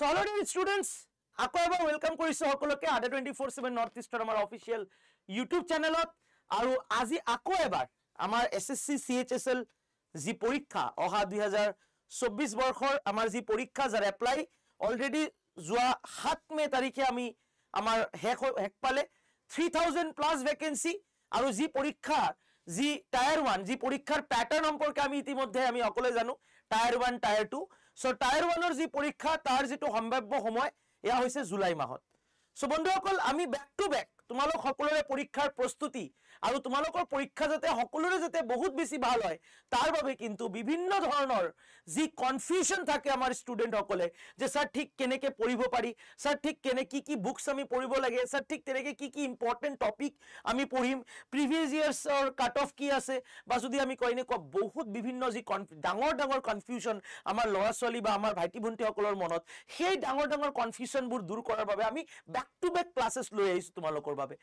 So hello dear students, আকৌ এবাৰ welcome কৰিছো সকলোকে আডা 24/7 নৰ্থ ইষ্টৰ আমাৰ অফিচিয়েল ইউটিউব চেনেলত আৰু আজি আকৌ এবাৰ আমাৰ এসএসসি সিএইচএসএল জি পৰীক্ষা অহা 2024 বৰ্ষৰ আমাৰ জি পৰীক্ষা যাৰ এপ্লাই অলৰেডি যোৱা 7 মে তাৰিখে আমি আমাৰ হেক পালে 3000 প্লাস ভ্যাকেন্সি আৰু জি পৰীক্ষা জি টায়াৰ 1 জি পৰীক্ষাৰ প্যাটাৰ্ন সম্পৰ্কে আমি ইতিমধ্যে আমি সকলে জানো টায়াৰ 1 টায়াৰ 2 সো টায়াৰ 1 ৰ জি পৰীক্ষা তাৰ যেটো সম্ভাব্য সময় এয়া হৈছে জুলাই মাহত সো বন্ধুসকল আমি ব্যাক টু ব্যাক তোমালোক সকলোৰে পৰীক্ষাৰ প্ৰস্তুতি আৰু তোমালোকৰ পৰীক্ষা যাতে সকলোৰে যাতে বহুত বেছি ভাল হয় তাৰ বাবে কিন্তু বিভিন্ন ধৰণৰ জি কনফিউজন থাকে আমাৰ ষ্টুডেন্ট সকলে যে স্যাৰ ঠিক কেনেকে পঢ়িব পাৰি স্যাৰ ঠিক কেনে কি বুকস আমি পঢ়িব লাগে স্যাৰ ঠিক তেনেকে কি ইম্পৰ্টেন্ট টপিক আমি পঢ়িম প্ৰিভিয়াস ইয়াৰ্ছৰ কাট অফ কি আছে বা যদি আমি কইনে বহুত বিভিন্ন জি ডাঙৰ কনফিউজন আমাৰ ল'ৰা ছোৱালী বা আমাৰ ভাইটি ভণ্টি সকলৰ মনত সেই ডাঙৰ কনফিউজনবোৰ দূৰ কৰাৰ বাবে আমি ব্যাক টু ব্যাক ক্লাसेस লৈ আহিছো তোমালোকৰ বাবে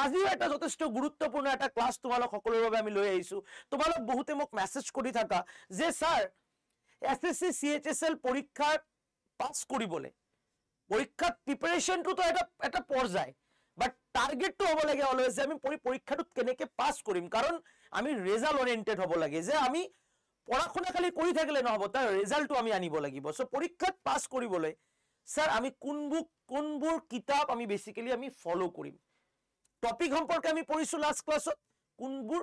আজিও এটা যথেষ্ট গুৰুত্বপূৰ্ণ এটা ক্লাস তোমালোক সকলৰ বাবে আমি লৈ আহিছো তোমালোক বহুতে মোক মেসেজ কৰি থাকা যে স্যাৰ এসএসসি সিএইচএসএল পৰীক্ষা পাস কৰিবলে পৰীক্ষা প্ৰিপাৰেচনটো তো এটা পৰ্যায় বাট টাৰ্গেটটো হ'ব লাগে অলৱেজ যে আমি পৰীক্ষাটো কেনেকে পাস কৰিম কাৰণ আমি ৰেজাল্ট ওৰিয়েন্টেড হ'ব লাগে যে আমি পঢ়াশুনা খালি কৰি থাকিলে নহব তাৰ ৰেজাল্টটো আমি আনিব লাগিব সো পৰীক্ষাত পাস কৰিবলৈ স্যাৰ আমি কোনবোৰ কিতাপ আমি বেসিক্যালি আমি ফলো কৰিম টপিক সম্পৰ্কে আমি পঢ়িছো লাস্ট ক্লাছত কোনবোৰ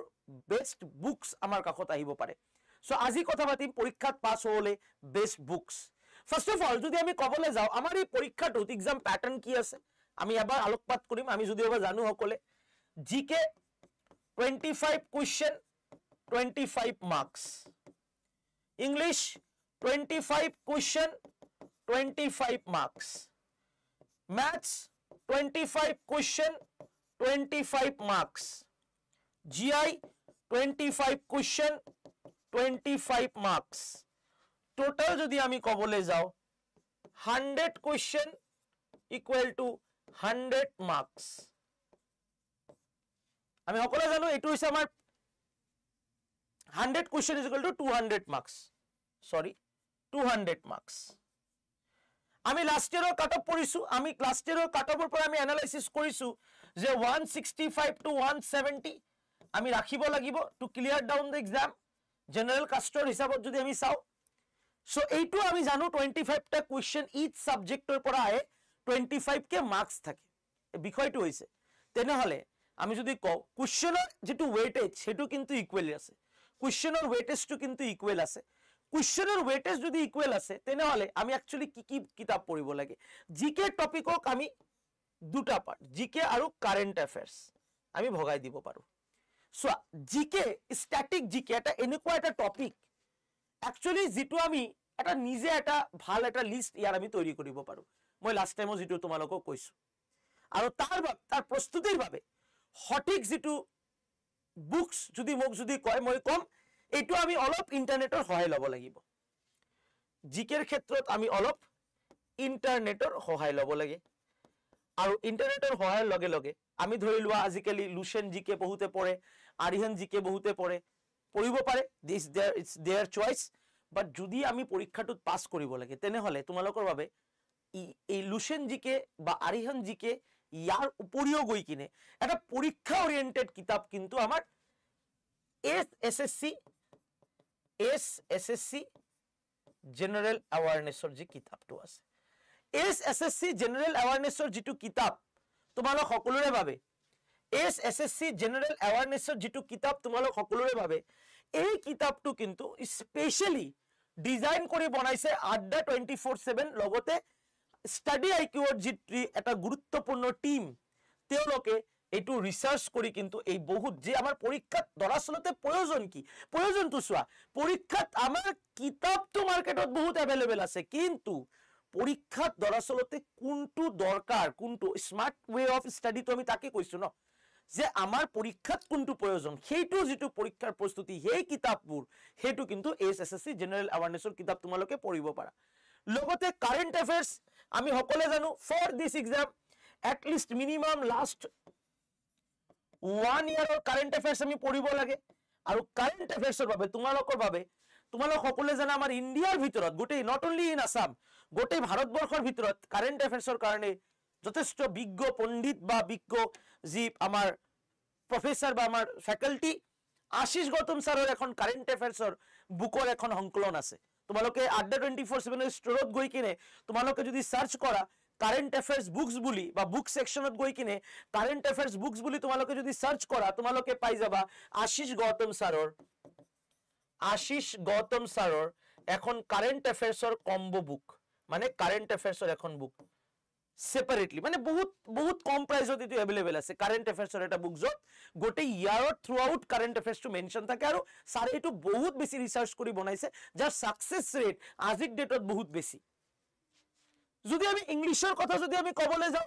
বেস্ট বুকস আমাৰ কাখত আহিব পাৰে সো আজি কথা পাতিম পৰীক্ষাত পাস হ'লে best books first of all যদি আমি কবলে যাও আমাৰ এই পৰীক্ষাটোত এক্সাম প্যাটাৰ্ন কি আছে আমি এবাৰ আলোকপাত কৰিম আমি যদি এবাৰ জানো সকলে জিকে 25 question 25 marks English 25 question 25 marks maths 25 question 25 marks GI 25 question 25 marks total jodi ami kobole jao 100 question equal to 100 marks ami hokole jano etu hoise amar 100 question is equal to 200 marks sorry 200 marks আমি last ইয়াৰৰ cut off পঢ়িছো আমি last ইয়াৰৰ কাট অফৰ পৰা আমি analysis কৰিছো যে 165 two 170 আমি ৰাখিব লাগিব to clear down the exam general কাস্টৰ হিচাপত যদি আমি চাও সো এইটো আমি জানো 25 টা কোয়েশ্চন ইচ সাবজেক্টৰ পৰা আহে 25 কে মাৰ্কস থাকে এই বিষয়টো হৈছে তেনেহলে আমি যদি কও কোয়েশ্চনৰ যেটো ওয়েটেজ সেটো কিন্তু ইকুৱেল আছে কোয়েশ্চনৰ ওয়েটেজটো কিন্তু ইকুৱেল আছে কোয়েশ্চনৰ ওয়েটেজ যদি ইকুৱেল আছে তেনেহলে আমি একচুয়ালি কি কিতাপ পঢ়িব লাগে জিকে টপিকক আমি দুটা পাৰ্ট জিকে আৰু কাৰেন্ট অ্যাফেয়াৰ্স আমি ভগাই দিব পাৰো সো জিকে স্ট্যাটিক জিকে এটা এনেকুৱা এটা টপিক একচুয়ালি যেটো আমি এটা নিজে এটা ভাল এটা লিস্ট ইয়াৰ আমি তৈৰি কৰিব পাৰো মই লাস্ট টাইমো যেটো তোমালোকক কৈছো আৰু তাৰ প্ৰস্তুতিৰ বাবে সঠিক যেটো বুকস যদি মোক যদি কয় মই কম এইটো আমি অলপ ইন্টাৰনেটৰ সহায় লব লাগিব জিকেৰ ক্ষেত্ৰত আমি অলপ ইন্টাৰনেটৰ সহায় লব লাগে আৰু ইন্টাৰনেটৰ সহায়ৰ লগে লগে আমি ধৰি লোৱা আজিকালি লুসেন জিকে বহুতে পঢ়ে আৰিহান জিকে বহুতে পঢ়ে পঢ়িব পাৰে দিস ইটস देयर চয়েস বাট যদি আমি পৰীক্ষাটোত পাস কৰিব লাগে তেনেহলে তোমালোকৰ বাবে এই লুসেন জিকে বা আৰিহান জিকে ইয়াৰ উপৰিও গৈ কিনে এটা পৰীক্ষা ওৰিয়েন্টেড কিতাপ কিন্তু আমাৰ SSC জেনাৰেল অ্যাওয়াৰনেসৰ যি কিতাপটো আছে SSC জেনাৰেল অ্যাওয়াৰনেসৰ যিটো কিতাপ তোমালোক সকলোৰে বাবে SSC জেনাৰেল অ্যাওয়াৰনেসৰ যিটো কিতাপ তোমালোক সকলোৰে বাবে এই কিতাপটো কিন্তু স্পেশালি ডিজাইন কৰি বনাইছে আড্ডা 24/7 লগতে স্টাডি আইকিউৰ যি এটা গুৰুত্বপূৰ্ণ টিম তেওঁলোকে এইটো ৰিসাৰ্চ কৰি কিন্তু এই বহুত যে আমাৰ পৰীক্ষাত দৰাচলতে প্ৰয়োজন কি প্ৰয়োজনটো চোৱা পৰীক্ষাত আমাৰ কিতাপটো মাৰ্কেটত বহুত अवेलेबल আছে কিন্তু পৰীক্ষাত দৰাচলতে কোনটো দৰকাৰ কোনটো স্মাৰ্ট ওয়ে অফ স্টাডি তো আমি তাকে কৈছো ন যে আমাৰ পৰীক্ষাত কোনটো প্ৰয়োজন সেইটো যেটো পৰীক্ষাৰ প্ৰস্তুতি সেই কিতাপবোৰ হেতু কিন্তু SSC জেনাৰেল অ্যাওয়াৰনেসৰ কিতাপ তোমালোকে পঢ়িব পাৰা লগতে কাৰেন্ট অ্যাফেয়াৰ্স আমি সকলে জানো for this exam at least minimum last 1 year current affairs আমি পঢ়িব লাগে আৰু কাৰেন্ট অ্যাফেয়াৰ্সৰ বাবে তোমালোকৰ বাবে তোমালোক সকলে জানা আমাৰ ইণ্ডিয়াৰ ভিতৰত গোটেই নট অনলি ইন আসাম গোটেই ভাৰতবৰ্ষৰ ভিতৰত কাৰেণ্ট এফেয়াৰ্সৰ কাৰণে যথেষ্ট বিজ্ঞ পণ্ডিত বা বিজ্ঞ যি আমাৰ প্ৰফেসৰ বা আমাৰ ফ্যাকাল্টি আশিষ গৌতম ছাৰৰ এখন কাৰেণ্ট এফেয়াৰ্সৰ বুকৰ এখন সংকলন আছে তোমালোকে আড্ডা 24/7 এৰ ষ্টৰত গৈ কিনে তোমালোকে যদি সাৰ্চ কৰা কাৰেন্ট অ্যাফেয়াৰ্স বুকস বুলি বা বুক সেকশনত গৈ কিনে কাৰেন্ট অ্যাফেয়াৰ্স বুকস বুলি তোমালোকে যদি সাৰ্চ কৰা তোমালোকে পাই যাবা আশিষ গৌতম ছাৰৰ এখন কাৰেন্ট অ্যাফেয়াৰ্সৰ কম্বো বুক মানে কাৰেন্ট অ্যাফেয়াৰ্সৰ এখন বুক সেপাৰেটলি মানে বহুত কম প্ৰাইসত এটো अवेलेबल আছে কাৰেন্ট অ্যাফেয়াৰ্সৰ এটা বুক যত গোটে ইয়াৰত থ্ৰু আউট কাৰেন্ট অ্যাফেয়াৰ্সটো মেনশন থাকে আৰু সাৰে এটো বহুত বেছি ৰিসাৰ্চ কৰি বনাইছে যাৰ সাকসেস ৰেট আজিক ডেটত বহুত বেছি যদি আমি ইংলিশৰ কথা যদি আমি কবলৈ যাও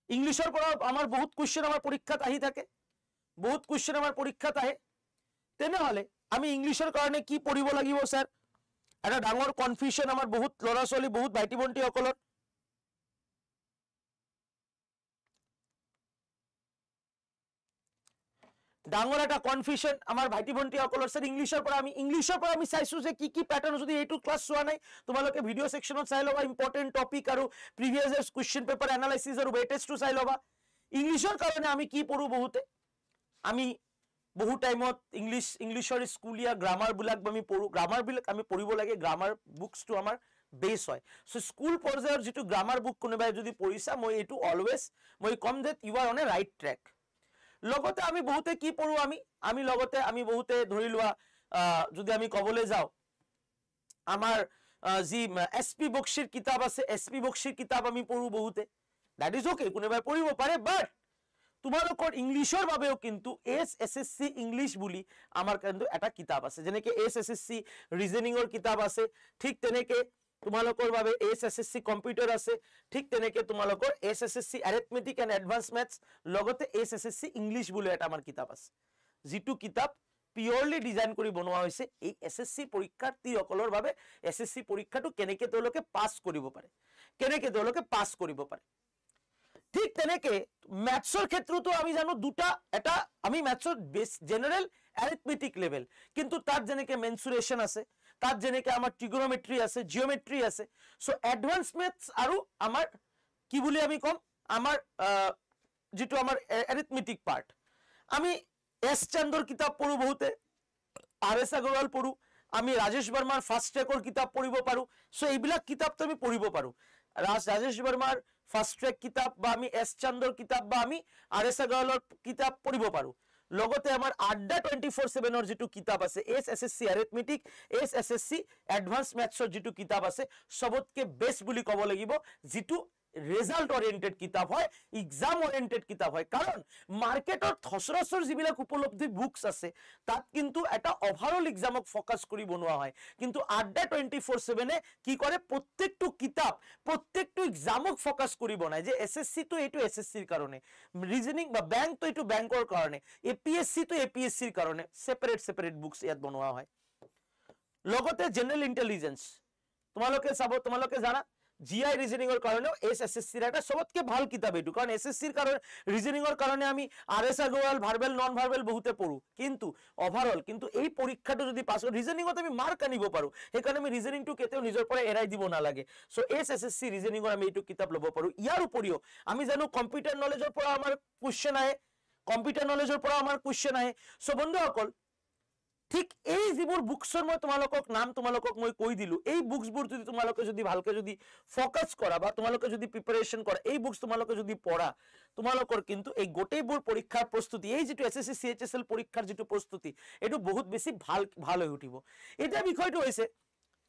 ইংলিশৰ পৰা আমাৰ বহুত কোশ্চেন আমাৰ পৰীক্ষাত আহি থাকে বহুত কোশ্চেন আমাৰ পৰীক্ষাত আহে তেনেহলে আমি ইংলিশৰ কাৰণে কি পঢ়িব লাগিব স্যাৰ এটা ডাঙৰ কনফিউজন আমাৰ বহুত লৰা ছোৱালী বহুত ভাইটি ভণ্টি সকলৰ ডাঙৰ এটা কনফিউজন আমাৰ ভাইটি ভণ্টি সকলৰ স্যাৰ ইংলিশৰ পৰা আমি চাইছো যে কি প্যাটাৰ্ন যদি এইটো ক্লাস চোৱা নাই তোমালোকে ভিডিও সেকশনত চাই লবা ইম্পৰ্টেন্ট টপিক আৰু প্ৰিভিয়াস ইয়াৰ্স কোশ্চেন পেপাৰ এনালাইসিস আৰু ওয়েটেজটো চাই লবা ইংলিশৰ কাৰণে আমি কি পঢ়ো বহুতে আমি বহু টাইমত ইংলিশৰ স্কুলীয়া গ্ৰামাৰ বিলাক আমি পঢ়ো গ্ৰামাৰ বিলাক আমি পঢ়িব লাগে গ্ৰামাৰ বুকসটো আমাৰ বেস হয় সো স্কুল পৰ্যায়ৰ যেটো গ্ৰামাৰ বুক কোনোবাই যদি পঢ়িছা মই এটো অলৱেজ মই কম যে you are on a right track লগতে আমি বহুতে কি পঢ়ো আমি লগতে আমি বহুতে ধৰি লোৱা যদি আমি কবলৈ যাও আমাৰ জি এসপি বক্সিৰ কিতাপ আছে এসপি বক্সিৰ কিতাপ আমি পঢ়ো বহুতে দ্যাট ইজ ওকে কোনোবাই পঢ়িব পাৰে বাট তোমালোকৰ ইংলিশৰ বাবেও কিন্তু এসএসসি ইংলিশ বুলি আমাৰ কিন্তু এটা কিতাপ আছে যেনেকে এসএসসি ৰিজনিংৰ কিতাপ আছে ঠিক তেনেকে তোমালোকৰ বাবে এসএসসি কম্পিউটাৰ আছে ঠিক তেনেকে তোমালোকৰ SSC arithmetic and advance maths লগতে এসএসসি ইংলিশ বুলি এটা আমাৰ কিতাপ আছে যেটো কিতাপ পিওৰলি ডিজাইন কৰি বনোৱা হৈছে এই এসএসসি পৰীক্ষাৰ্থীসকলৰ বাবে এসএসসি পৰীক্ষাটো কেনেকে তেওঁলোকে পাস কৰিব পাৰে ঠিক তেনেকে ম্যাথছৰ ক্ষেত্ৰতো আমি জানো দুটা এটা আমি ম্যাথছৰ বেস জেনাৰেল এৰিথমেটিক লেভেল কিন্তু তাত যেনেকে মেনসুৰেশন আছে তাত যেনেকে আমাৰ ট্ৰিগোনোমেট্ৰি আছে জিওমেট্ৰি আছে সো এডভান্স মেথছ আৰু আমাৰ কি বুলি আমি কম আমাৰ যেটো আমাৰ এৰিথমেটিক পাৰ্ট আমি এস চন্দ্ৰৰ কিতাপ পঢ়ো বহুতে আৰ এস আগৰৱাল পঢ়ো আমি ৰাজেশ বৰ্মাৰ ফাৰ্ষ্ট ট্ৰেকৰ কিতাপ পঢ়িব পাৰো সো এইবিলাক কিতাপটো আমি পঢ়িব পাৰো ৰাজেশ বৰ্মাৰ ফাৰ্স্ট ট্ৰ্যাক কিতাপ বা আমি এস চন্দ্ৰৰ কিতাপ বা আমি আৰ এস আগৰৱালৰ কিতাপ পঢ়িব পাৰো লগতে আমাৰ আড্ডা 24/7 ৰ যেটো কিতাপ আছে এসএসসি এৰিথমেটিক এসএসসি এডভান্স মেথছৰ যেটো কিতাপ আছে সবতকে বেস্ট বুলি ক'ব লাগিব যেটো রেজাল্ট ওরিয়েন্টেড কিতাপ হয় এক্সাম ওরিয়েন্টেড কিতাপ হয় কারণ মাৰ্কেটৰ সচৰাচৰ যিবিলাক উপলব্ধি বুকস আছে তাত কিন্তু এটা ওভাৰঅল এক্সামক ফোকাস কৰি বনোৱা হয় কিন্তু আড্ডা 24/7 এ কি কৰে প্ৰত্যেকটো কিতাপ প্ৰত্যেকটো এক্সামক ফোকাস কৰি বনায় যে এসএসসি তো এটো এসএসসিৰ কাৰণে ৰিজনিং বা ব্যাংক তো এটো ব্যাংকৰ কাৰণে এপিএসসি তো এপিএসসিৰ কাৰণে সেপাৰেট বুকস ইয়াত বনোৱা হয় লগতে জেনাৰেল ইন্টেলিজেন্স তোমালোকে জানা জিআই ৰিজনিংৰ কাৰণে এসএসসিৰ এটা সবতকে ভাল কিতাপ এটো কাৰণ এসএসসিৰ কাৰণে ৰিজনিংৰ কাৰণে আমি আৰএস আগৰৱাল ভাৰ্বেল নন ভাৰ্বেল বহুতে পঢ়ো কিন্তু ওভাৰঅল কিন্তু এই পৰীক্ষাটো যদি পাছ ৰিজনিংত আমি মাৰ্ক আনিব পাৰো সেইকাৰণে আমি ৰিজনিংটো কেতেও নিজৰ পৰা এৰাই দিব নালাগে সো এসএসসি ৰিজনিংৰ আমি এটো কিতাপ লব পাৰো ইয়াৰ উপৰিও আমি জানো কম্পিউটাৰ নলেজৰ পৰা আমাৰ কোশ্চেন আহে সো বন্ধুসকল ঠিক এই যিবোৰ বুকসৰ মই তোমালোকক মই কৈ দিলো এই বুকসবোৰ যদি তোমালোকে যদি ভালকে যদি ফোকাস কৰা বা তোমালোকে যদি প্ৰিপাৰেচন কৰা এই বুকস তোমালোকে যদি পঢ়া তোমালোকৰ কিন্তু এই গোটেইবোৰ পৰীক্ষাৰ প্ৰস্তুতি এই যেটো এসএসসি সিএইচএসএল পৰীক্ষাৰ যেটো প্ৰস্তুতি এটো বহুত বেছি ভাল হৈ উঠিব এটা বিষয়টো হৈছে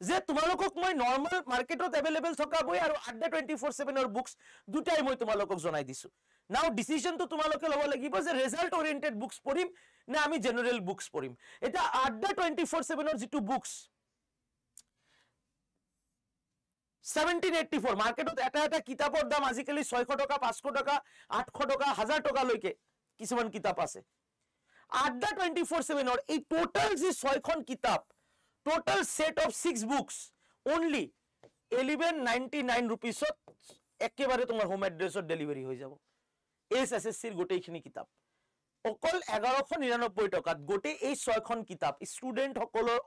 যে তোমালোকক মই নরমাল মার্কেটত अवेलेबल থকা বই আৰু আড্ডা 24/7 ৰ বুকস দুটাই মই তোমালোকক জনাই দিছো নাও ডিসিশন তো তোমালোকে লব লাগিব যে রেজাল্ট ওরিয়েন্টেড বুকস পঢ়িম না আমি জেনারেল বুকস পঢ়িম এটা আড্ডা 24/7 ৰ যেটো বুকস 1784 মাৰ্কেটত এটা কিতাপৰ দাম আজিকালি 600 টকা 500 টকা 800 টকা 1000 টকা লৈকে কিছুমান কিতাপ আছে আড্ডা 24/7 ৰ এই টোটাল যে 6খন কিতাপ total set of 6 books only 1199 rupees একেবারে তোমার হোম এড্রেসত ডেলিভারি হৈ যাব এসএসসিৰ গোটেইখিনি কিতাপ অকল 1199 টকাত গোটেই এই 6খন কিতাপ ষ্টুডেন্ট সকলৰ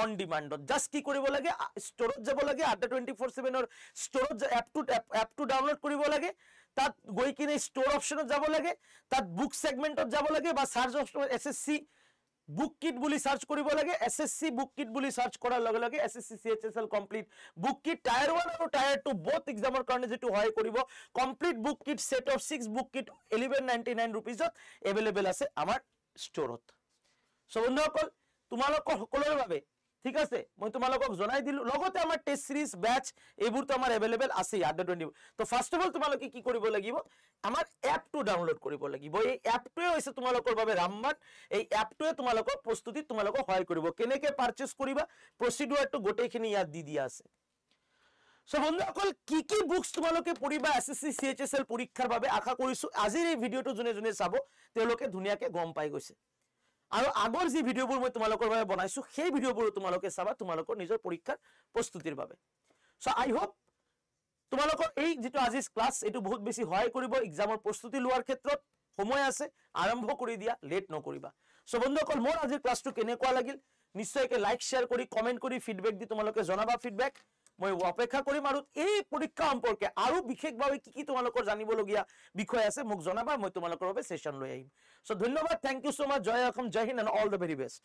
অন ডিমান্ডত জাস্ট কি কৰিব লাগে ষ্টৰত যাব লাগে ADDA 24/7 ষ্টৰত এপটো ডাউনলোড কৰিব লাগে তাত গৈ কিনে ষ্টৰ অপচনত যাব লাগে তাত বুক সেগমেন্টত যাব লাগে বা সাৰ্চ অপচনত এসএসসি বুক কিট বুলি সাৰ্চ কৰিব লাগে এসএসসি বুক কিট বুলি সাৰ্চ কৰাৰ লগে লগে SSC CHSL complete book kit tyre 1 আৰু টায়াৰ 2 বোথ এক্সামৰ কাৰণে যেটো হয় কৰিব complete book kit set of 6 book kit 1199 रुपीसত अवेलेबल আছে আমাৰ ষ্টৰত সো বন্ধুসকল তোমালোকৰ সকলোৰে বাবে ঠিক আছে মই তোমালোকক জনাই দিলো লগতে আমাৰ টেস্ট সিৰিজ ব্যাচ এইবোৰ তো আমাৰ अवेलेबल আছে ADDA 20 তো ফাৰ্স্ট অফ অল তোমালোকে কি কৰিব লাগিব আমাৰ এপটো ডাউনলোড কৰিব লাগিব এই এপটোৱে হৈছে তোমালোকৰ বাবে ৰামবান এই এপটোৱে তোমালোকৰ প্ৰস্তুতি তোমালোকক সহায় কৰিব কেনেকৈ পাৰচেজ কৰিবা প্ৰসিডিউৰটো গোটেইখিনি ইয়াত দি দিয়া আছে সো বন্ধুসকল কি বুকস তোমালোকে পঢ়িবা এসএসসি সিএইচএসএল পৰীক্ষাৰ বাবে আশা কৰিছো আজিৰ এই ভিডিওটো জনে জনে চাব তেওঁলোকে ধুনিয়াকে গম পাই গৈছে আৰু আগৰ যি ভিডিওবোৰ মই তোমালোকৰ বাবে বনাইছো সেই ভিডিওবোৰ তোমালোকে চাবা তোমালোকৰ নিজৰ পৰীক্ষাৰ প্ৰস্তুতিৰ বাবে সো আই হোপ তোমালোকৰ এই যেটো আজিৰ ক্লাস এটো বহুত বেছি সহায় কৰিব এক্সামৰ প্ৰস্তুতি লোৱাৰ ক্ষেত্ৰত সময় আছে আৰম্ভ কৰি দিয়া লেট নকৰিবা সো বন্ধুসকল মোৰ আজিৰ ক্লাসটো কেনেকুৱা লাগিল নিশ্চয়কৈ লাইক শেয়াৰ কৰি কমেন্ট কৰি ফিডব্যাক দি তোমালোকে জনাবা ফিডব্যাক মই অপেক্ষা কৰিম আৰু এই পৰীক্ষা সম্পৰ্কে আৰু বিশেষভাৱে কি তোমালোকৰ জানিবলগীয়া বিষয় আছে মোক জনাবা মই তোমালোকৰ বাবে সেশন লৈ আহিম সো ধন্যবাদ থ্যাংক ইউ সো মাচ জয় অসম জয় Hind and all the very best